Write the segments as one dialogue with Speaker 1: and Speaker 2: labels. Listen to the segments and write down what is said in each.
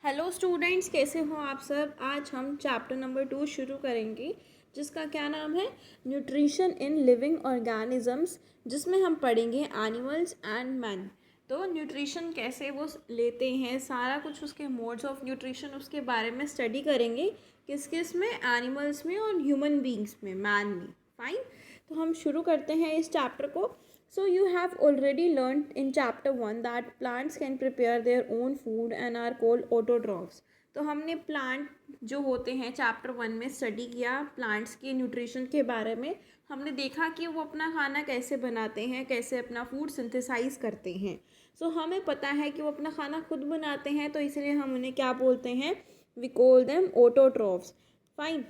Speaker 1: Hello students, कैसे हो आप सब। आज हम चैप्टर नंबर 2 शुरू करेंगे जिसका क्या नाम है न्यूट्रिशन इन लिविंग ऑर्गेनिजम्स, जिसमें हम पढ़ेंगे एनिमल्स एंड मैन। तो न्यूट्रिशन कैसे वो लेते हैं, सारा कुछ उसके मोड्स ऑफ न्यूट्रिशन उसके बारे में स्टडी करेंगे। किस किस में, एनिमल्स में और ह्यूमन बींग्स में, मैन में। फाइन, तो हम शुरू करते हैं इस चैप्टर को। So you have already learned in chapter 1 that plants can prepare their own food and are called autotrophs. तो हमने प्लांट जो होते हैं चैप्टर 1 में स्टडी किया, प्लांट्स के न्यूट्रिशन के बारे में। हमने देखा कि वो अपना खाना कैसे बनाते हैं, कैसे अपना फूड सिंथेसाइज करते हैं। हमें पता है कि वो अपना खाना खुद बनाते हैं, तो इसलिए हम उन्हें क्या बोलते हैं, we call them autotrophs. Fine.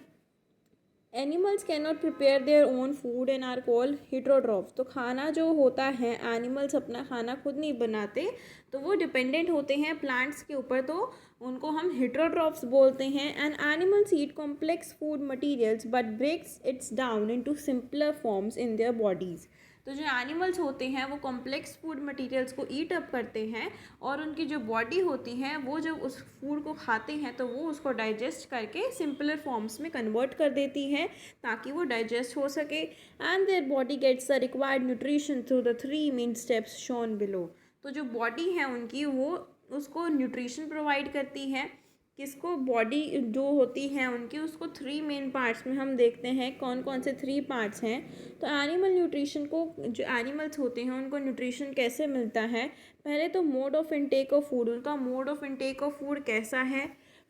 Speaker 1: Animals can not prepare their own food and are called heterotrophs. तो खाना जो होता है, एनिमल्स अपना खाना खुद नहीं बनाते, तो वो डिपेंडेंट होते हैं प्लांट्स के ऊपर, तो उनको हम हिट्रोट्रॉफ्स बोलते हैं। And animals eat complex food materials but breaks it's down into simpler forms in their bodies. तो जो एनिमल्स होते हैं वो कॉम्प्लेक्स फूड मटेरियल्स को ईट अप करते हैं, और उनकी जो बॉडी होती है वो जब उस फूड को खाते हैं तो वो उसको डाइजेस्ट करके सिंपलर फॉर्म्स में कन्वर्ट कर देती है ताकि वो डाइजेस्ट हो सके। And their body gets the required nutrition through the 3 main steps shown below. तो जो बॉडी है उनकी, वो उसको न्यूट्रिशन प्रोवाइड करती है। किसको? बॉडी जो होती है उनकी, उसको 3 मेन पार्ट्स में हम देखते हैं कौन कौन से 3 पार्ट्स हैं। तो एनिमल न्यूट्रिशन को, जो एनिमल्स होते हैं उनको न्यूट्रिशन कैसे मिलता है। पहले तो mode of intake of food, उनका mode of intake of food कैसा है,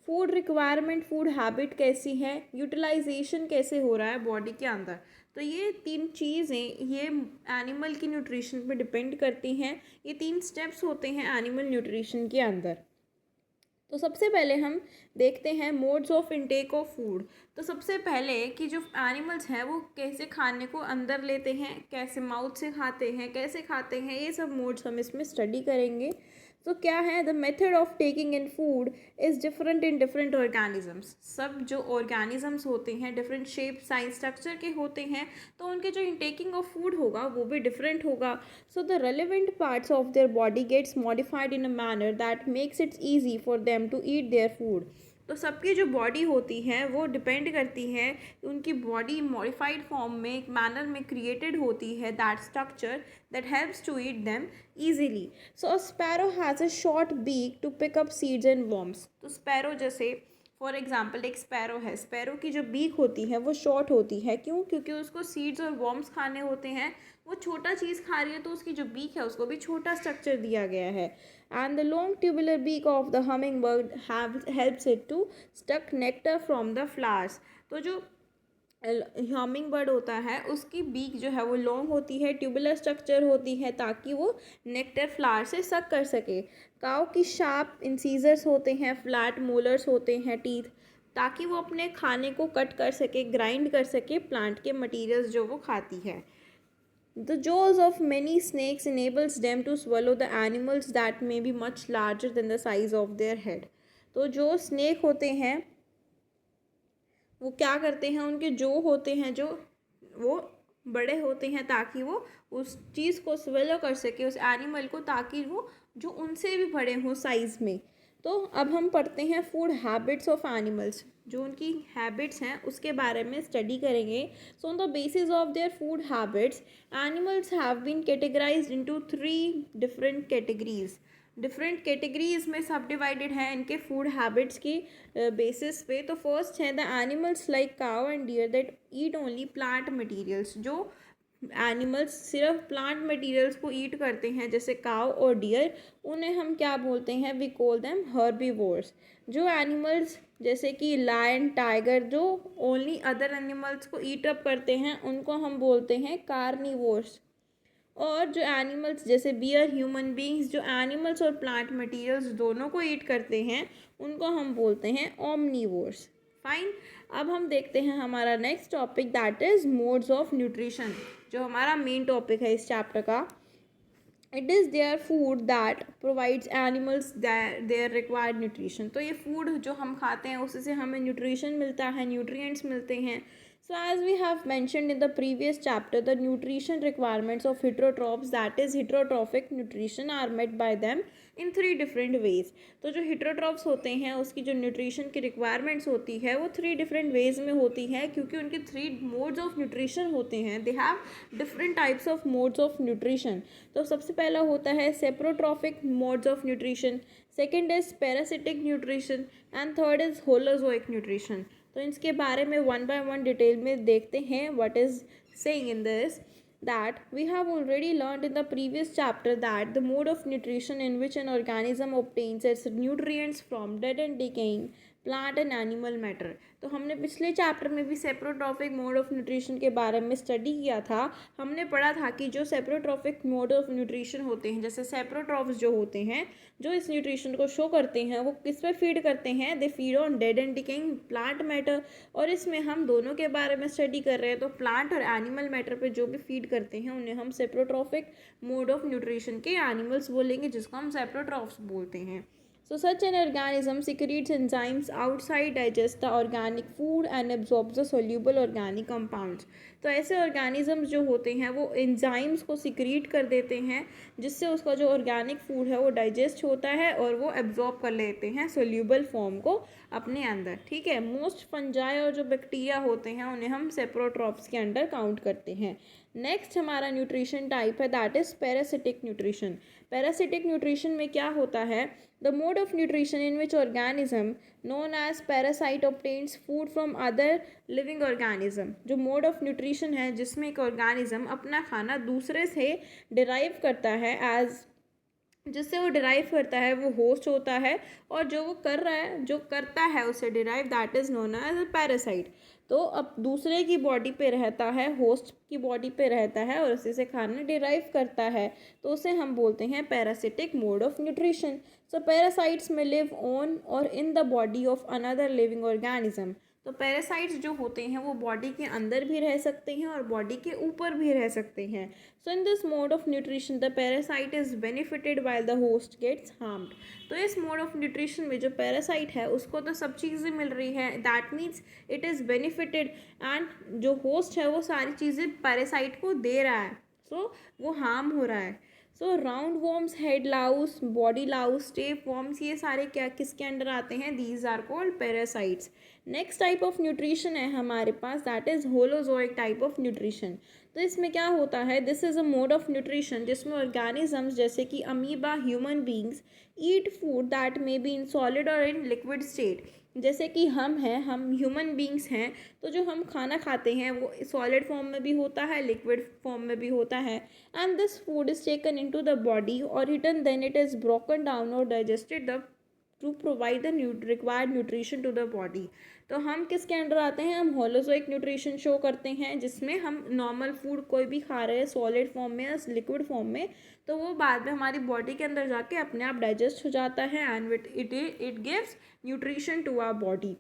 Speaker 1: फूड रिक्वायरमेंट, फूड हैबिट कैसी है, यूटिलाइजेशन कैसे हो रहा है बॉडी के अंदर। तो ये 3 चीज़ें ये एनिमल की न्यूट्रिशन पे डिपेंड करती हैं। ये 3 स्टेप्स होते हैं एनिमल न्यूट्रिशन के अंदर। तो सबसे पहले हम देखते हैं modes of intake of food. तो सबसे पहले कि जो एनिमल्स हैं वो कैसे खाने को अंदर लेते हैं, कैसे माउथ से खाते हैं, कैसे खाते हैं, ये सब मोड्स हम इसमें स्टडी करेंगे। तो क्या है, the method of taking in food is different in different organisms. सब जो ऑर्गेनिजम्स होते हैं डिफरेंट शेप, साइज, स्ट्रक्चर के होते हैं, तो उनके जो इनटेकिंग ऑफ फूड होगा वो भी डिफरेंट होगा। So the relevant parts of their body gets modified in a manner that makes it easy for them to eat their food. तो सबकी जो बॉडी होती है वो डिपेंड करती है, उनकी बॉडी मॉडिफाइड फॉर्म में एक मैनर में क्रिएटेड होती है, that structure that helps to eat them easily. So a sparrow has a short beak to pick up seeds and worms. तो स्पैरो, जैसे फॉर एग्जाम्पल एक स्पैरो है, स्पैरो की जो बीक होती है वो शॉर्ट होती है। क्यों? क्योंकि उसको सीड्स और वर्म्स खाने होते हैं। वो छोटा चीज़ खा रही है तो उसकी जो बीक है उसको भी छोटा स्ट्रक्चर दिया गया है। And the long tubular beak of the humming bird helps it to stuck nectar from the flowers. तो जो हमिंग बर्ड होता है उसकी बीक जो है वो लॉन्ग होती है, ट्यूबुलर स्ट्रक्चर होती है, ताकि वो नेक्टर फ्लावर से सक कर सके। काऊ की शार्प इंसीजर्स होते हैं, फ्लैट मोलर्स होते हैं, टीथ, ताकि वो अपने खाने को कट कर सके, ग्राइंड कर सके प्लांट के मटीरियल्स जो वो खाती है। The jaws of many snakes enables them to swallow the animals that may be much larger than the size of their head. तो जो स्नेक होते हैं वो क्या करते हैं, उनके जो होते हैं जो वो बड़े होते हैं ताकि वो उस चीज़ को स्वेलो कर सके, उस एनिमल को, ताकि वो जो उनसे भी बड़े हों साइज़ में। तो अब हम पढ़ते हैं फूड हैबिट्स ऑफ एनिमल्स, जो उनकी हैबिट्स हैं उसके बारे में स्टडी करेंगे। So on the basis of their food habits animals have been categorised into 3 different categories. Different categories में सब डिवाइडेड है इनके फूड हैबिट्स की बेसिस पे। तो फर्स्ट है the animals like cow and deer that eat only plant materials. जो animals सिर्फ प्लांट मटेरियल्स को ईट करते हैं, जैसे काउ और डियर, उन्हें हम क्या बोलते हैं, वी कॉल देम हर्बीवोर्स। जो एनिमल्स जैसे कि लायन, टाइगर, जो ओनली अदर एनिमल्स को ईट अप करते हैं, उनको हम बोलते हैं कार्निवोर्स। और जो एनिमल्स जैसे बियर, ह्यूमन बींग्स, जो एनिमल्स और प्लांट मटेरियल्स दोनों को ईट करते हैं, उनको हम बोलते हैं ओमनीवोर्स। फाइन। अब हम देखते हैं हमारा next topic, that is modes of nutrition, जो हमारा मेन टॉपिक है इस चैप्टर का। It is their food that provides animals their required nutrition. तो ये फूड जो हम खाते हैं उससे हमें न्यूट्रिशन मिलता है, न्यूट्रिएंट्स मिलते हैं। So as we have mentioned in the previous chapter, the nutrition requirements of heterotrophs, that is heterotrophic nutrition, are met by them in 3 different ways. तो जो हेटरोट्रॉफ्स होते हैं उसकी जो न्यूट्रिशन की रिक्वायरमेंट्स होती है वो 3 डिफरेंट वेज में होती है, क्योंकि उनके 3 मोड्स ऑफ न्यूट्रिशन होते हैं। They have different types of modes of nutrition. तो सबसे पहला होता है saprotrophic modes of nutrition, second is parasitic nutrition and third is holozoic nutrition. तो इसके बारे में वन बाय वन डिटेल में देखते हैं what is saying in this, that we have already learned in the previous chapter that the mode of nutrition in which an organism obtains its nutrients from dead and decaying plant and animal matter. तो हमने पिछले chapter में भी saprotrophic mode of nutrition के बारे में study किया था। हमने पढ़ा था कि जो सेप्रोट्रॉफिक मोड ऑफ न्यूट्रिशन होते हैं, जैसे सेप्रोट्रॉफ्स जो होते हैं जो इस न्यूट्रिशन को शो करते हैं, वो किस पे फीड करते हैं? They feed on dead and decaying plant matter. और इसमें हम दोनों के बारे में स्टडी कर रहे हैं। तो प्लांट और एनिमल मैटर पे जो भी फीड करते हैं उन्हें हम सेप्रोट्रॉफिक मोड ऑफ न्यूट्रिशन के एनिमल्स बोलेंगे, जिसको हम सेप्रोट्रॉफ्स बोलते हैं। So such an organism secretes enzymes outside, digests the organic food and absorbs the soluble organic compounds। तो ऐसे ऑर्गेनिजम्स जो होते हैं वो एंजाइम्स को सिक्रीट कर देते हैं, जिससे उसका जो ऑर्गेनिक फूड है वो डाइजेस्ट होता है और वो एब्जॉर्ब कर लेते हैं सोल्यूबल फॉर्म को अपने अंदर। ठीक है, मोस्ट फंजाई और जो बैक्टीरिया होते हैं उन्हें हम सेप्रोट्रॉफ्स के अंडर काउंट करते हैं। नेक्स्ट हमारा न्यूट्रिशन टाइप है that is parasitic nutrition. Parasitic nutrition में क्या होता है? The mode of nutrition in which organism known as parasite obtains food from other living organism. जो मोड ऑफ न्यूट्रिशन है जिसमें एक ऑर्गेनिज्म अपना खाना दूसरे से डिराइव करता है, एज जिससे वो डिराइव करता है वो होस्ट होता है, और जो वो कर रहा है जो करता है उसे derive that is known as a parasite. तो अब दूसरे की बॉडी पे रहता है, होस्ट की बॉडी पे रहता है और उसी से खाना डिराइव करता है, तो उसे हम बोलते हैं parasitic mode of nutrition. So parasites में लिव ऑन और in the body of another living organism. तो पैरासाइट्स जो होते हैं वो बॉडी के अंदर भी रह सकते हैं और बॉडी के ऊपर भी रह सकते हैं। So in this mode of nutrition the parasite is benefited while the host gets harmed. तो इस मोड ऑफ न्यूट्रिशन में जो पैरासाइट है उसको तो सब चीज़ें मिल रही है, that means it is benefited, and जो होस्ट है वो सारी चीज़ें पैरासाइट को दे रहा है, सो वो हार्म हो रहा है। So round worms, head louse, body louse, tape worms, ये सारे क्या किसके अंडर आते हैं? These are called parasites. Next type of nutrition है हमारे पास that is holozoic type of nutrition. तो इसमें क्या होता है? This is a mode of nutrition जिसमें ऑर्गेनिजम्स जैसे कि amoeba, human beings eat food that may be in solid और इन लिक्विड स्टेट। जैसे कि हम हैं, हम ह्यूमन बींग्स हैं, तो जो हम खाना खाते हैं वो सॉलिड फॉर्म में भी होता है, लिक्विड फॉर्म में भी होता है, and this food is taken into the body और eaten then it is broken down और digested the to provide the required nutrition to the body. तो हम किसके अंडर आते हैं? हम होलोजोइक न्यूट्रिशन शो करते हैं, जिसमें हम नॉर्मल फूड कोई भी खा रहे हैं सॉलिड फॉर्म में या लिक्विड फॉर्म में, तो वो बाद में हमारी बॉडी के अंदर जाके अपने आप डाइजेस्ट हो जाता है and it gives nutrition to our body.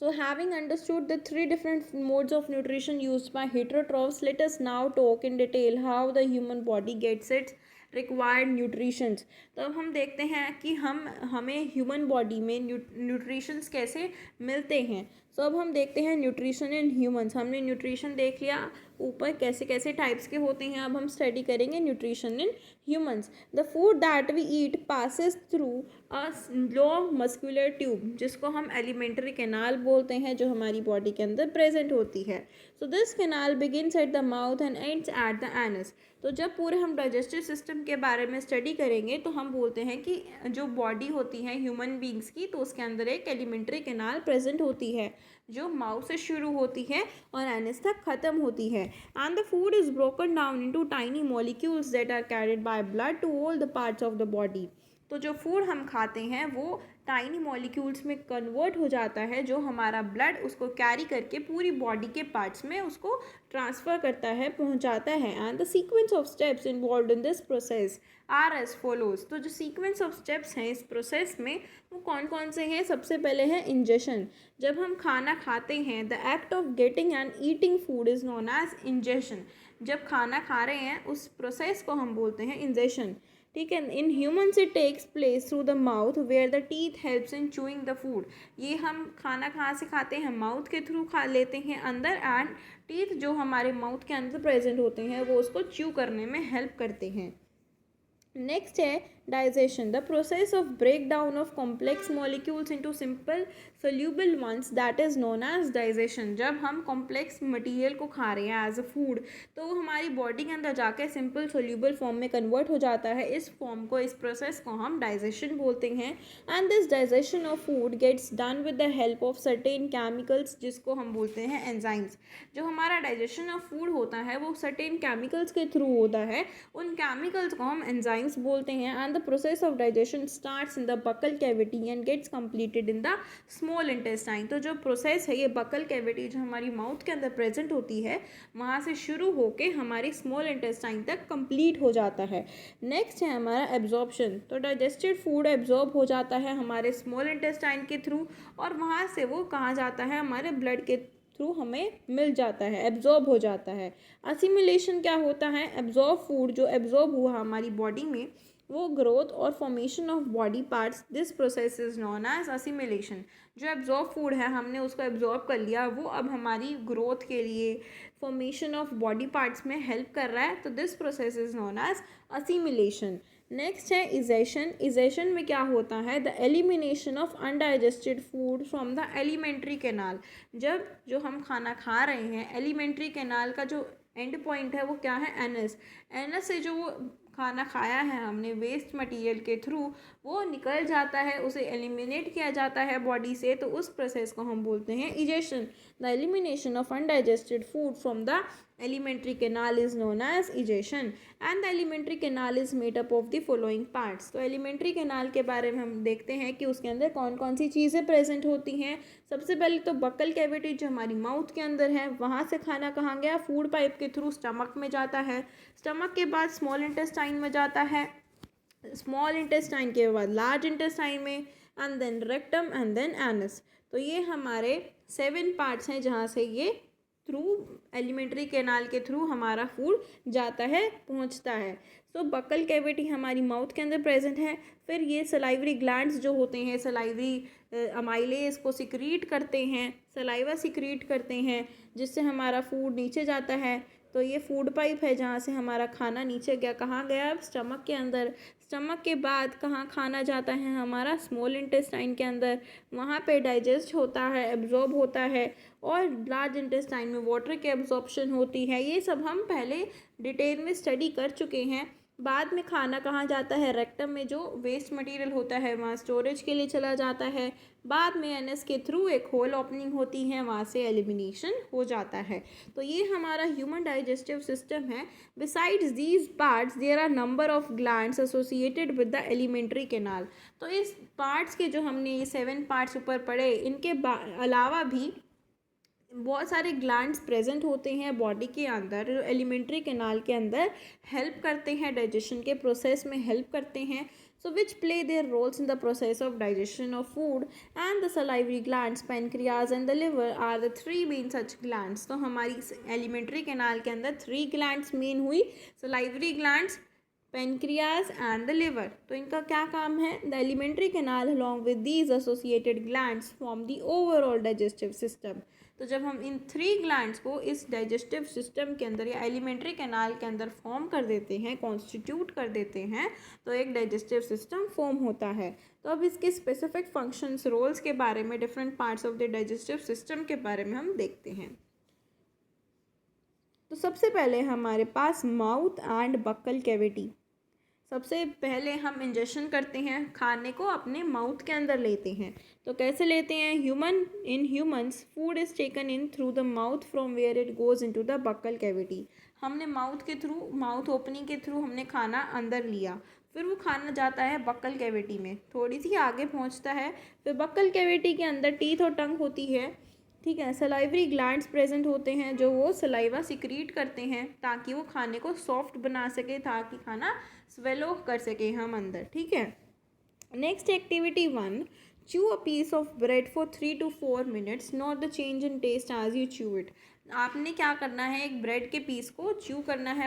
Speaker 1: So having understood the 3 different modes of nutrition used by heterotrophs, let us now talk in detail how the human body gets its required nutritions. तो अब हम देखते हैं कि हमें human body में nutritions कैसे मिलते हैं। सो अब हम देखते हैं न्यूट्रिशन इन ह्यूमंस। हमने न्यूट्रिशन देख लिया ऊपर कैसे कैसे टाइप्स के होते हैं, अब हम स्टडी करेंगे nutrition in humans. The food that we eat passes through a long muscular tube, जिसको हम एलिमेंट्री कैनाल बोलते हैं, जो हमारी बॉडी के अंदर प्रेजेंट होती है। So this canal begins at the mouth and ends at the anus. तो जब पूरे हम डाइजेस्टिव सिस्टम के बारे में स्टडी करेंगे तो हम बोलते हैं कि जो बॉडी होती है ह्यूमन बींग्स की, तो उसके अंदर एक एलिमेंट्री कैनाल प्रेजेंट होती है जो माउथ से शुरू होती है और एनस तक ख़त्म होती है। And the food is broken down into tiny molecules that are carried by blood to all the parts of the body. तो जो फूड हम खाते हैं वो टाइनी मॉलिक्यूल्स में कन्वर्ट हो जाता है, जो हमारा ब्लड उसको कैरी करके पूरी बॉडी के पार्ट्स में उसको ट्रांसफ़र करता है, पहुंचाता है। And the sequence of steps involve in this process are as follows. तो जो सीक्वेंस ऑफ स्टेप्स हैं इस प्रोसेस में वो कौन कौन से हैं? सबसे पहले है इंजेशन। जब हम खाना खाते हैं, the act of getting and eating food is known as ingestion. जब खाना खा रहे हैं उस प्रोसेस को हम बोलते हैं इंजेशन। ठीक है, in humans it takes place through the mouth where the teeth helps in chewing the food. ये हम खाना कहाँ से खाते हैं? माउथ के थ्रू खा लेते हैं अंदर, एंड टीथ जो हमारे माउथ के अंदर प्रेजेंट होते हैं वो उसको च्यू करने में हेल्प करते हैं। नेक्स्ट है Digestion, the process of breakdown of complex molecules into simple soluble ones, that is known as digestion. जब हम complex material को खा रहे हैं as a food, तो वो हमारी बॉडी के अंदर जाके सिंपल सोल्यूबल फॉर्म में कन्वर्ट हो जाता है. इस फॉर्म को, इस प्रोसेस को हम डाइजेशन बोलते हैं. And this digestion of food gets done with the help of certain chemicals, जिसको हम बोलते हैं एंजाइम्स. जो हमारा डाइजेशन ऑफ फूड होता है वो सर्टेन केमिकल्स के थ्रू होता है. उन केमिकल्स को हम एंजाइम्स बोलते हैं. And the process of digestion starts in the buccal cavity and gets completed in the small intestine. तो जो प्रोसेस है, ये बकल कैविटी जो हमारी माउथ के अंदर प्रेजेंट होती है, वहाँ से शुरू होके हमारी स्मॉल इंटेस्टाइन तक कंप्लीट हो जाता है. नेक्स्ट है हमारा एब्जॉर्प्शन. तो डाइजेस्टेड फूड एब्जॉर्ब हो जाता है हमारे स्मॉल इंटेस्टाइन के थ्रू, और वहाँ से वो कहाँ जाता है, हमारे ब्लड के थ्रू हमें मिल जाता है, एब्जॉर्ब हो जाता है. असिमिलेशन क्या होता है? एब्जॉर्ब फूड जो एब्जॉर्ब हुआ हमारी बॉडी में, वो ग्रोथ और formation of body parts, this process is known as assimilation. जो एब्जॉर्ब फूड है, हमने उसको एब्जॉर्ब कर लिया, वो अब हमारी ग्रोथ के लिए, फॉर्मेशन ऑफ बॉडी पार्ट्स में हेल्प कर रहा है. तो this process is known as assimilation. Next है इजेशन. इजेशन में क्या होता है? The elimination of undigested food from the alimentary canal. जब जो हम खाना खा रहे हैं, एलिमेंट्री कैनाल का जो एंड पॉइंट है वो क्या है? एनस. एनस से जो वो खाना खाया है हमने वेस्ट मटेरियल के थ्रू, वो निकल जाता है, उसे एलिमिनेट किया जाता है बॉडी से. तो उस प्रोसेस को हम बोलते हैं egestion. The elimination of undigested food from the alimentary canal is known as egestion. And the alimentary canal is made up of the following parts. तो एलिमेंट्री कैनाल के बारे में हम देखते हैं कि उसके अंदर कौन कौन सी चीज़ें प्रेजेंट होती हैं. सबसे पहले तो बकल कैविटी जो हमारी माउथ के अंदर है, वहाँ से खाना कहाँ गया? फूड पाइप के थ्रू स्टमक में जाता है. स्टमक के बाद स्मॉल इंटेस्टाइन में जाता है, स्मॉल इंटेस्टाइन के बाद लार्ज इंटेस्टाइन में, and then rectum and then anus. तो ये हमारे 7 पार्ट्स हैं जहाँ से ये थ्रू एलिमेंट्री कैनाल के थ्रू हमारा फूड जाता है, पहुँचता है. तो बकल कैविटी हमारी माउथ के अंदर प्रेजेंट है. फिर ये सलाइवरी ग्लैंड्स जो होते हैं, सलाइवरी अमाइलेज को सिक्रीट करते हैं, सलाइवा सिक्रीट करते हैं, जिससे हमारा फूड नीचे जाता है. तो ये फूड पाइप है जहाँ से हमारा खाना नीचे गया. कहाँ गया? अब स्टमक के अंदर. स्टमक के बाद कहाँ खाना जाता है? हमारा स्मॉल इंटेस्टाइन के अंदर. वहाँ पे डाइजेस्ट होता है, एब्जॉर्ब होता है, और लार्ज इंटेस्टाइन में वाटर की एब्जॉर्प्शन होती है. ये सब हम पहले डिटेल में स्टडी कर चुके हैं. बाद में खाना कहाँ जाता है? रेक्टम में जो वेस्ट मटेरियल होता है वहाँ स्टोरेज के लिए चला जाता है. बाद में एनएस के थ्रू एक होल ओपनिंग होती है, वहाँ से एलिमिनेशन हो जाता है. तो ये हमारा ह्यूमन डाइजेस्टिव सिस्टम है. Besides these parts there are number of glands associated with the alimentary canal. तो इस पार्ट्स के जो हमने ये 7 पार्ट्स ऊपर पढ़े, इनके अलावा भी बहुत सारे ग्लैंड्स प्रेजेंट होते हैं बॉडी के अंदर, जो एलिमेंट्री कैनाल के अंदर हेल्प करते हैं, डाइजेशन के प्रोसेस में हेल्प करते हैं. So which play their roles in the process of digestion of food. And the salivary glands, pancreas and the liver are the 3 main such glands. तो हमारी एलिमेंट्री कैनाल के अंदर 3 ग्लैंड्स मेन हुई, salivary glands, pancreas and the liver. तो इनका क्या काम है? The alimentary canal along with these associated glands form the overall digestive system. तो जब हम इन 3 ग्लैंड्स को इस डाइजेस्टिव सिस्टम के अंदर या एलिमेंट्री कैनाल के अंदर फॉर्म कर देते हैं, कॉन्स्टिट्यूट कर देते हैं, तो एक डाइजेस्टिव सिस्टम फॉर्म होता है. तो अब इसके स्पेसिफिक फंक्शंस, रोल्स के बारे में, different parts of the digestive system के बारे में हम देखते हैं. तो सबसे पहले हमारे पास माउथ एंड बक्कल कैविटी. सबसे पहले हम इंजेक्शन करते हैं, खाने को अपने माउथ के अंदर लेते हैं. तो कैसे लेते हैं? In humans food is taken in through the mouth from where it goes into the buccal cavity. हमने माउथ के थ्रू, माउथ ओपनिंग के थ्रू हमने खाना अंदर लिया. फिर वो खाना जाता है बक्कल कैविटी में, थोड़ी सी आगे पहुंचता है. फिर बक्कल कैविटी के अंदर टीथ और टंग होती है, ठीक है. सलाइवरी ग्लैंड्स प्रेजेंट होते हैं जो वो सलाइवा सिक्रीट करते हैं ताकि वो खाने को सॉफ्ट बना सके, ताकि खाना स्वेलो कर सके हम अंदर, ठीक है. Next activity 1, chew a piece of bread for 3 to 4 minutes. Note the change in taste as you chew it. आपने क्या करना है? एक ब्रेड के पीस को च्यू करना है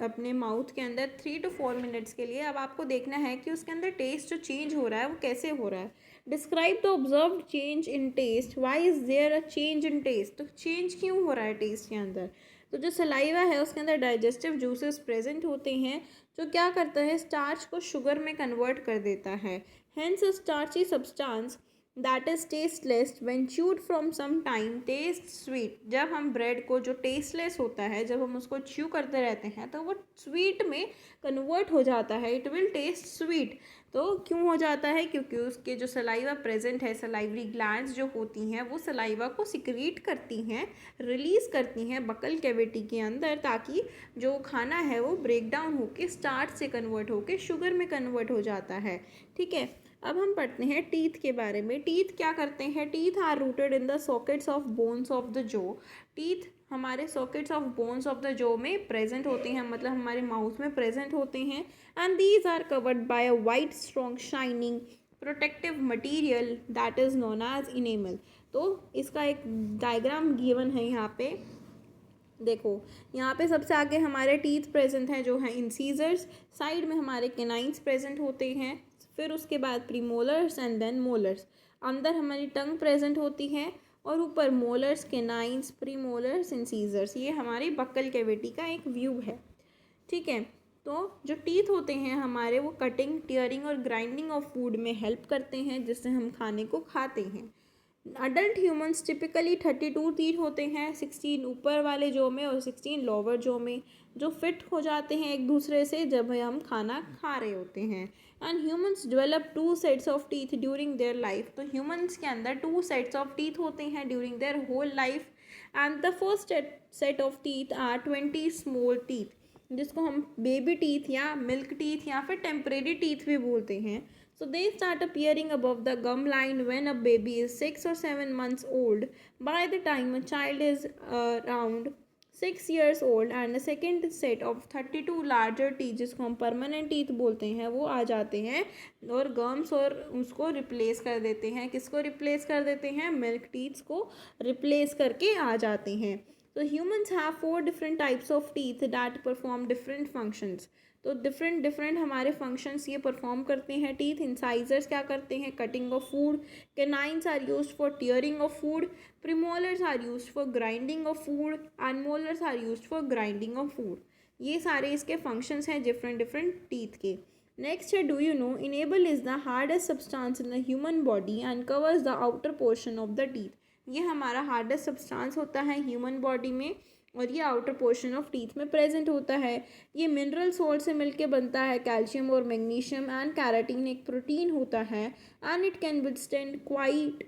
Speaker 1: अपने माउथ के अंदर 3 to 4 मिनट्स के लिए. अब आपको देखना है कि उसके अंदर टेस्ट जो चेंज हो रहा है वो कैसे हो रहा है. Describe the observed change in taste. Why is there a change in taste. तो चेंज क्यों हो रहा है टेस्ट के अंदर? तो जो सलाइवा है उसके अंदर डाइजेस्टिव जूसेस प्रेजेंट होते हैं, जो क्या करता है, स्टार्च को शुगर में कन्वर्ट कर देता है। Hence a starchy substance that is tasteless when chewed from some time taste sweet. जब हम ब्रेड को, जो टेस्टलेस होता है, जब हम उसको च्यू करते रहते हैं तो वो स्वीट में कन्वर्ट हो जाता है, इट विल टेस्ट स्वीट। तो क्यों हो जाता है, क्योंकि उसके जो सलाइवा प्रेजेंट है, सलाइवरी ग्लैंड्स जो होती हैं वो सलाइवा को सिक्रीट करती हैं, रिलीज़ करती हैं बकल कैविटी के अंदर, ताकि जो खाना है वो ब्रेक डाउन होकर स्टार्च से कन्वर्ट होकर शुगर में कन्वर्ट हो जाता है। ठीक है, अब हम पढ़ते हैं टीथ के बारे में। टीथ क्या करते हैं, teeth are rooted in the sockets of bones of the jaw. Teeth हमारे sockets of bones of the jaw में प्रेजेंट होते हैं, मतलब हमारे माउथ में प्रेजेंट होते हैं। And these are covered by a white strong shining protective material that is known as enamel. तो इसका एक डायग्राम गिवन है यहाँ पे, देखो यहाँ पे सबसे आगे हमारे टीथ प्रेजेंट हैं जो हैं इंसीजर्स, साइड में हमारे केनाइन्स प्रेजेंट होते हैं, फिर उसके बाद प्रीमोलर्स एंड देन मोलर्स। अंदर हमारी टंग प्रेजेंट होती है और ऊपर मोलर्स, केनाइन्स, प्रीमोलर्स, इंसीजर्स। ये हमारी बक्कल कैविटी का एक व्यू है। ठीक है, तो जो टीथ होते हैं हमारे वो कटिंग, टीयरिंग और ग्राइंडिंग ऑफ फूड में हेल्प करते हैं, जिससे हम खाने को खाते हैं। अडल्ट ह्यूमंस टिपिकली 32 टीथ होते हैं, 16 ऊपर वाले जो में और 16 लोअर जो में, जो फिट हो जाते हैं एक दूसरे से जब हम खाना खा रहे होते हैं। And humans develop 2 sets of teeth during their life. तो ह्यूमंस के अंदर 2 सेट्स ऑफ टीथ होते हैं during their whole life. And the first set of teeth are 20 small teeth, जिसको हम बेबी टीथ या मिल्क टीथ या फिर टेम्परेरी टीथ भी बोलते हैं। So they start appearing above the gum line when a baby is 6 or 7 months old. By the time a child is around 6 years old, and the second set of 32 larger teeth, जिसको हम permanent teeth बोलते हैं, वो आ जाते हैं और gums और उसको replace कर देते हैं। किसको replace कर देते हैं, milk teeth को replace करके आ जाते हैं। So humans have 4 different types of teeth that perform different functions. तो डिफरेंट हमारे फंक्शंस ये परफॉर्म करते हैं टीथ। इंसाइजर्स क्या करते हैं, cutting of food. Canines are used for tearing of food. Premolars are used for grinding of food and molars are used for grinding of food. ये सारे इसके फंक्शंस हैं डिफरेंट टीथ के। नेक्स्ट है, do you know, enamel is the hardest substance in the human body and covers the outer portion of the teeth. ये हमारा hardest substance होता है ह्यूमन बॉडी में और ये आउटर पोर्शन ऑफ टीथ में प्रेजेंट होता है। ये मिनरल सॉल्ट से मिलके बनता है, कैल्शियम और मैग्नीशियम, एंड कैराटीन एक प्रोटीन होता है। And it can withstand quite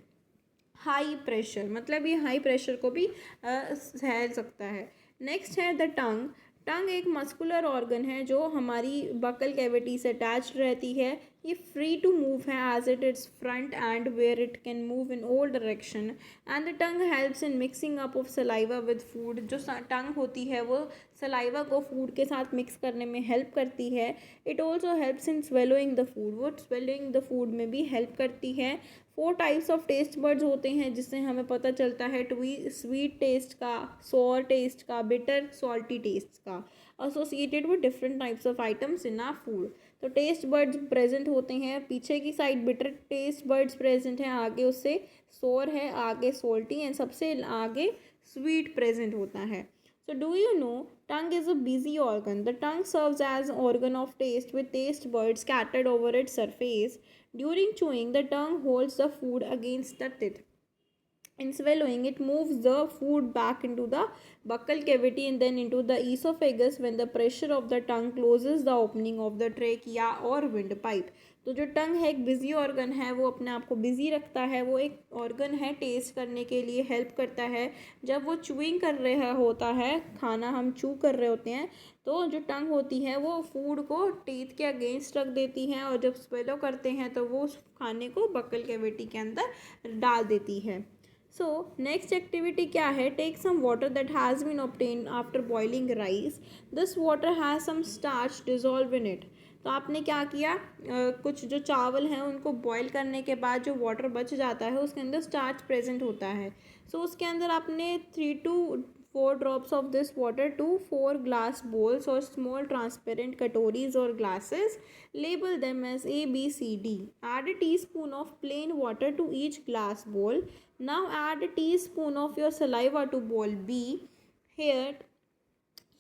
Speaker 1: high pressure, मतलब ये हाई प्रेशर को भी सह सकता है। नेक्स्ट है द टंग। टंग एक मस्कुलर ऑर्गन है जो हमारी बकल कैविटी से अटैच्ड रहती है। ये फ्री टू मूव है as it is front end where it can move in all direction. And the tongue helps in mixing up of saliva with food. जो tongue होती है वो सलाइवा को फूड के साथ मिक्स करने में हेल्प करती है। It also helps in swallowing the food, वो स्वेलोइंग द फूड में भी हेल्प करती है। 4 टाइप्स ऑफ टेस्ट बर्ड्स होते हैं जिससे हमें पता चलता है स्वीट टेस्ट का, सोर टेस्ट का, बिटर सॉल्टी टेस्ट का, associated with different types of items in our food. तो टेस्ट बर्ड्स प्रेजेंट होते हैं, पीछे की side bitter taste buds present हैं, आगे उससे सोर है, आगे सोल्टी एंड सबसे आगे स्वीट प्रेजेंट होता है। So do you know, tongue is a busy organ. The tongue serves as an organ of taste with taste buds scattered over its surface. During chewing, the tongue holds the food against the teeth. In swallowing, it moves the food back into the buccal cavity and then into the esophagus when the pressure of the tongue closes the opening of the trachea or windpipe. तो जो टंग है एक busy organ है, वो अपने आप को busy रखता है, वो एक ऑर्गन है टेस्ट करने के लिए हेल्प करता है। जब वो चूइंग कर रहा होता है, खाना हम चू कर रहे होते हैं, तो जो टंग होती है वो फूड को टीथ के अगेंस्ट रख देती है और जब स्वेलो करते हैं तो वो उस खाने को बक्कल कैविटी के अंदर डाल देती है। सो नेक्स्ट एक्टिविटी क्या है, take some water that has been obtained after boiling rice. This water has some starch dissolve in it. तो आपने क्या किया, कुछ जो चावल हैं उनको बॉईल करने के बाद जो वाटर बच जाता है उसके अंदर स्टार्च प्रेजेंट होता है। सो उसके अंदर आपने 3 to 4 drops of this water to 4 glass bowls or small transparent katoris or glasses. Label them as A, B, C, D. Add a teaspoon of plain water to each glass bowl. Now add a teaspoon of your saliva to bowl B. Here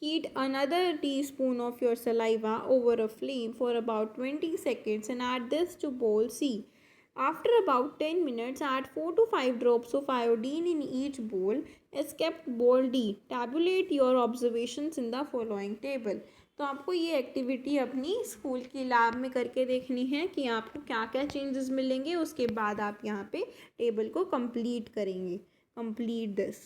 Speaker 1: Heat another teaspoon of your saliva over a flame for about 20 seconds and add this to bowl C. After about 10 minutes, add 4 to 5 drops of iodine in each bowl. Is kept bowl D. Tabulate your observations in the following table. तो आपको ये activity अपनी school की lab में करके देखनी है कि आपको क्या क्या चेंजेस मिलेंगे, उसके बाद आप यहाँ पे टेबल को कंप्लीट करेंगे. Complete this.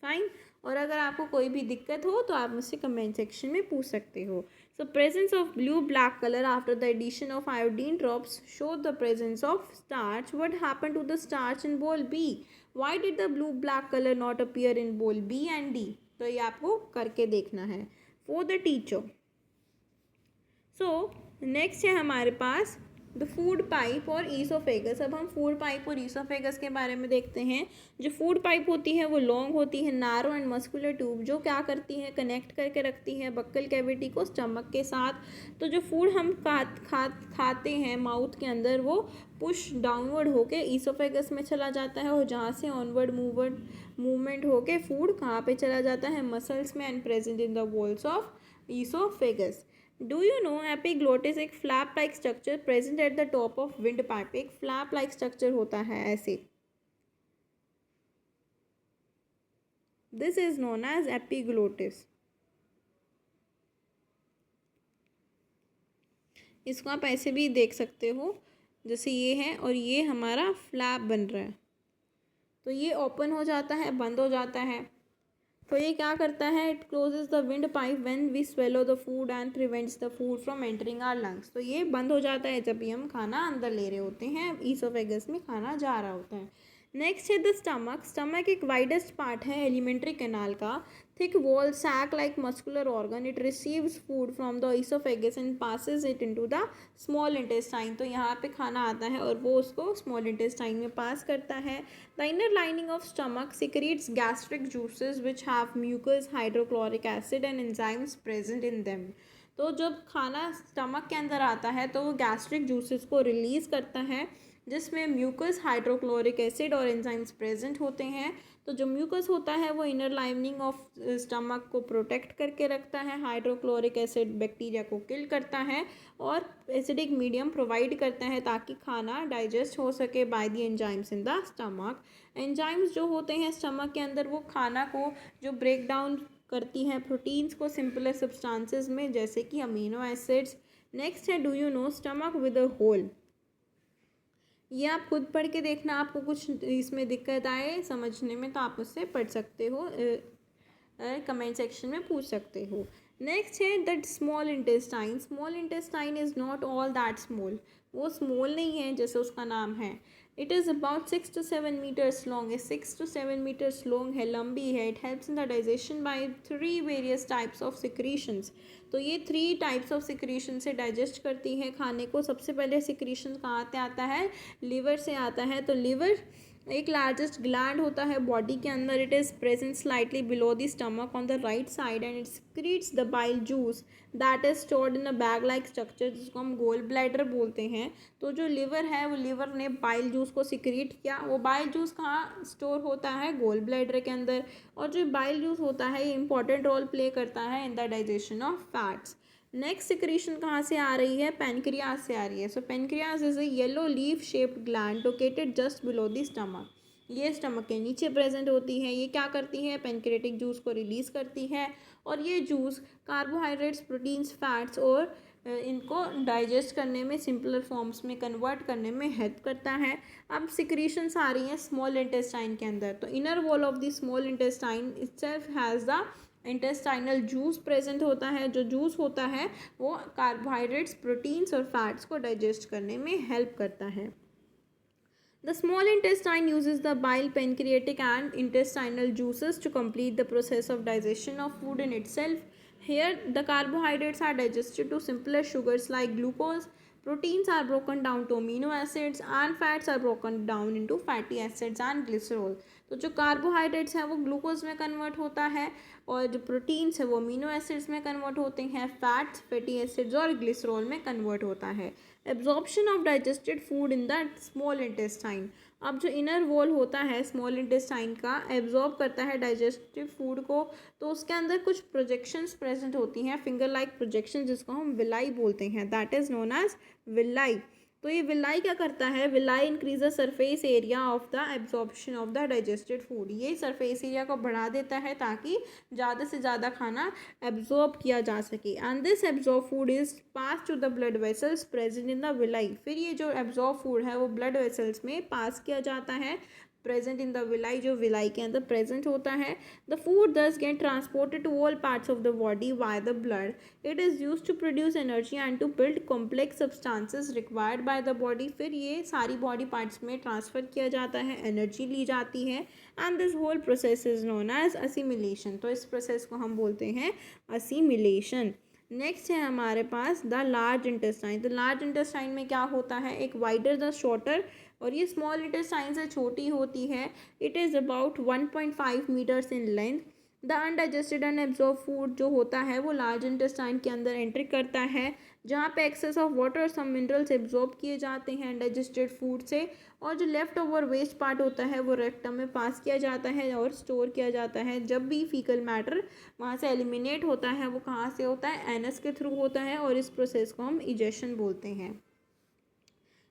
Speaker 1: फाइन. और अगर आपको कोई भी दिक्कत हो तो आप मुझसे कमेंट सेक्शन में पूछ सकते हो. So presence of blue black colour after the addition of iodine drops show the presence of starch. What happen to the starch in bowl B? Why did the blue black colour not appear in bowl B and D? तो ये आपको करके देखना है for the teacher. So next है हमारे पास the food pipe और oesophagus. अब हम फूड पाइप और ईसोफेगस के बारे में देखते हैं. जो फूड पाइप होती है वो लॉन्ग होती है, नैरो एंड मस्कुलर ट्यूब, जो क्या करती है, कनेक्ट करके रखती है बक्कल कैविटी को स्टमक के साथ. तो जो फूड हम खाते हैं माउथ के अंदर, वो पुश डाउनवर्ड होके ईसोफेगस में चला जाता है और जहाँ से ऑनवर्ड मूवमेंट होके फूड कहाँ पे चला जाता है, मसल्स में, and present in the walls of oesophagus. Do you know epiglottis एक flap like structure present at the top of wind pipe. एक फ्लैप लाइक स्ट्रक्चर होता है ऐसे. This is known as epiglottis. इसको आप ऐसे भी देख सकते हो, जैसे ये है और ये हमारा फ्लैप बन रहा है. तो ये ओपन हो जाता है, बंद हो जाता है. तो ये क्या करता है, it closes the windpipe when we swallow the food and prevents the food from entering our lungs. तो ये बंद हो जाता है जब भी हम खाना अंदर ले रहे होते हैं, ईसोफेगस में खाना जा रहा होता है. नेक्स्ट है द स्टमक. स्टमक एक वाइडेस्ट पार्ट है एलिमेंट्री कैनाल का. Thick wall sac like muscular organ. It receives food from the oesophagus and passes it into the small intestine. तो यहाँ पे खाना आता है और वो उसको स्मॉल इंटेस्टाइन में पास करता है. The inner lining of stomach secretes gastric juices which have mucus, hydrochloric acid and enzymes present in them. तो जब खाना स्टमक के अंदर आता है तो वो गैस्ट्रिक जूसेस को रिलीज़ करता है, जिसमें म्यूकस, हाइड्रोक्लोरिक एसिड और एंजाइम्स प्रेजेंट होते हैं. तो जो म्यूकस होता है वो इनर लाइनिंग ऑफ स्टमक को प्रोटेक्ट करके रखता है. हाइड्रोक्लोरिक एसिड बैक्टीरिया को किल करता है और एसिडिक मीडियम प्रोवाइड करता है ताकि खाना डाइजेस्ट हो सके by the enzymes in the stomach. Enzymes जो होते हैं स्टमक के अंदर, वो खाना को जो ब्रेक डाउन करती हैं प्रोटीन्स को सिंपलर सब्सटेंसेस में, जैसे कि अमीनो एसिड्स. नेक्स्ट है do you know stomach with a hole. ये आप खुद पढ़ के देखना, आपको कुछ इसमें दिक्कत आए समझने में तो आप उससे पढ़ सकते हो, कमेंट सेक्शन में पूछ सकते हो. नेक्स्ट है that small intestine. Small intestine is not all that small. वो स्मॉल नहीं है जैसे उसका नाम है. It is about 6 to 7 metres long है. 6 to 7 मीटर्स लॉन्ग है, लंबी है. It helps in the digestion by 3 various types of secretions. तो ये 3 टाइप्स ऑफ सिक्रीशन से डाइजेस्ट करती है खाने को. सबसे पहले सिक्रीशन कहाँ से आता है, लिवर से आता है. तो लिवर एक लार्जेस्ट ग्लैंड होता है बॉडी के अंदर. It is present slightly below the stomach on the right side and it secretes the bile juice that is stored in a bag like structure, जिसको हम गोल ब्लैडर बोलते हैं. तो जो लिवर है वो लिवर ने बाइल जूस को सिक्रीट किया. वो बाइल जूस कहाँ स्टोर होता है, गोल ब्लैडर के अंदर. और जो बाइल जूस होता है ये इंपॉर्टेंट रोल प्ले करता है इन the digestion of fats. Next secretion कहाँ से आ रही है, पेनक्रियाज से आ रही है. So pancreas is a yellow leaf shaped gland located just below the stomach. ये स्टमक के नीचे प्रेजेंट होती है. ये क्या करती है, पेनक्रियाटिक जूस को रिलीज़ करती है और ये जूस कार्बोहाइड्रेट्स, प्रोटीन्स, फैट्स और इनको डाइजेस्ट करने में, सिंपलर फॉर्म्स में कन्वर्ट करने में हेल्प करता है. अब सिक्रीशंस आ रही हैं स्मॉल इंटेस्टाइन के अंदर. तो inner wall of the small intestine itself has the intestinal juice present होता है. जो जूस होता है वो कार्बोहाइड्रेट्स, प्रोटीन्स और फैट्स को डाइजेस्ट करने में हेल्प करता है. The small intestine uses the bile, pancreatic and intestinal juices to complete the process of digestion of food in itself. Here, the carbohydrates are digested to simpler sugars like glucose, proteins are broken down to amino acids and fats are broken down into fatty acids and glycerol. तो जो carbohydrates हैं वो glucose में convert होता है और जो proteins है वो अमीनो एसिड्स में कन्वर्ट होते हैं. फैट्स, फैटी एसिड्स और ग्लिसरॉल में कन्वर्ट होता है. Absorption of digested food in the small intestine. अब जो इनर वॉल होता है स्मॉल इंटेस्टाइन का, एब्जॉर्ब करता है डाइजेस्टिव फूड को, तो उसके अंदर कुछ प्रोजेक्शंस प्रेजेंट होती हैं, फिंगर लाइक प्रोजेक्शन, जिसको हम विलाई बोलते हैं, that is known as villi. तो ये विलाई क्या करता है, villi increase the surface area of the absorption of the digested food. ये सरफेस एरिया को बढ़ा देता है ताकि ज़्यादा से ज़्यादा खाना एब्जॉर्ब किया जा सके। And this absorb food is pass to the blood vessels present in the villi. फिर ये जो एब्जॉर्ब फूड है वो ब्लड वेसल्स में पास किया जाता है, प्रेजेंट इन द विलाई, जो विलाई के अंदर प्रेजेंट होता है। The food thus get transported to all parts of the body by the blood. It is use to produce energy and to build complex substances required by the body. फिर ये सारी body parts में transfer किया जाता है, energy ली जाती है, and this whole process is known as assimilation. तो इस प्रोसेस को हम बोलते हैं असिमिलेशन। नेक्स्ट है हमारे पास द लार्ज इंटेस्टाइन। तो लार्ज इंटेस्टाइन में क्या होता है, एक वाइडर द शॉर्टर, और ये स्मॉल इंटेस्टाइन से छोटी होती है। It is about 1.5 metres in length. The undigested unabsorb food जो होता है वो लार्ज इंटेस्टाइन के अंदर एंट्री करता है, जहाँ पे एक्सेस ऑफ वाटर और सम मिनरल्स एब्जॉर्ब किए जाते हैं अनडाइजेस्टेड फूड से, और जो लेफ्ट ओवर वेस्ट पार्ट होता है वो रेक्टम में पास किया जाता है और स्टोर किया जाता है। जब भी फीकल मैटर वहाँ से एलिमिनेट होता है वो कहाँ से होता है, एनस के थ्रू होता है, और इस प्रोसेस को हम इजेशन बोलते हैं।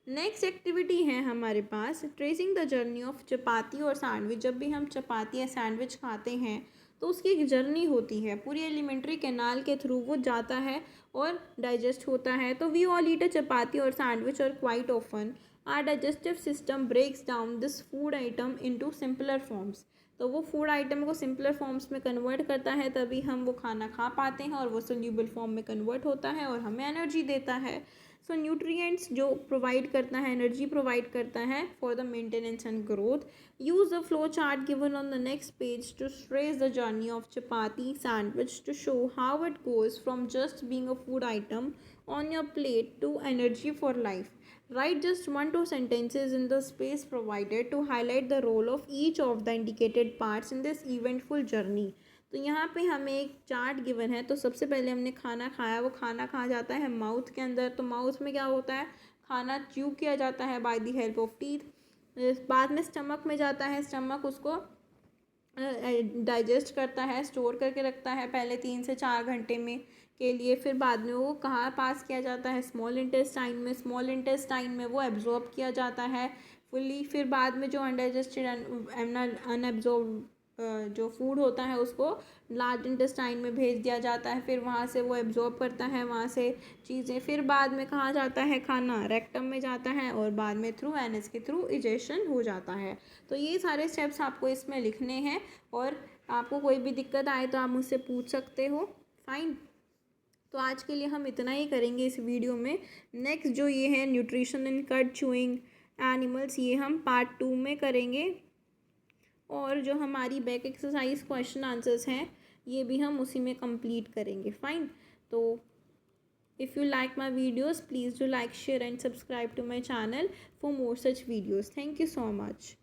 Speaker 1: नेक्स्ट एक्टिविटी है हमारे पास ट्रेसिंग द जर्नी ऑफ चपाती और सैंडविच। जब भी हम चपाती या सैंडविच खाते हैं तो उसकी एक जर्नी होती है, पूरी एलिमेंट्री कैनाल के थ्रू वो जाता है और डाइजेस्ट होता है। तो वी ऑल ईट अ चपाती और सैंडविच और quite often our digestive system breaks down this food item into simpler forms. तो वो फूड आइटम को सिंपलर फॉर्म्स में कन्वर्ट करता है, तभी हम वो खाना खा पाते हैं, और वो सोल्यूबल फॉर्म में कन्वर्ट होता है और हमें एनर्जी देता है। सो न्यूट्रिएंट्स जो प्रोवाइड करता है, एनर्जी प्रोवाइड करता है for the maintenance and growth. Use the flow chart given on the next page to trace the journey of chapati sandwich to show how it goes from just being a food item on your plate to energy for life. Write just 1-2 sentences in the space provided to highlight the role of each of the indicated parts in this eventful journey. तो यहाँ पे हमें एक chart given है। तो सबसे पहले हमने खाना खाया, वो खाना कहाँ जाता है, माउथ के अंदर। तो माउथ में क्या होता है, खाना च्यू किया जाता है by the help of teeth. बाद में स्टमक में जाता है, स्टमक उसको डाइजेस्ट करता है, स्टोर करके रखता है पहले 3 से 4 घंटे में के लिए। फिर बाद में वो कहाँ पास किया जाता है, स्मॉल इंटेस्टाइन में। स्मॉल इंटेस्टाइन में वो एब्जॉर्ब किया जाता है फुल्ली। फिर बाद में जो अनडाइजेस्टेड अनएब्जॉर्ब जो फूड होता है उसको लार्ज इंटेस्टाइन में भेज दिया जाता है। फिर वहाँ से वो एब्जॉर्ब करता है वहाँ से चीज़ें। फिर बाद में कहाँ जाता है, खाना रेक्टम में जाता है, और बाद में थ्रू एनएस के थ्रू इजेशन हो जाता है। तो ये सारे स्टेप्स आपको इसमें लिखने हैं, और आपको कोई भी दिक्कत आए तो आप मुझसे पूछ सकते हो। फाइन। तो आज के लिए हम इतना ही करेंगे इस वीडियो में। नेक्स्ट जो ये है nutrition in cut chewing animals, ये हम पार्ट 2 में करेंगे। और जो हमारी बैक एक्सरसाइज क्वेश्चन आंसर्स हैं ये भी हम उसी में कंप्लीट करेंगे। फाइन। तो if you like my videos please do like, share and subscribe to my channel for more such videos. Thank you so much.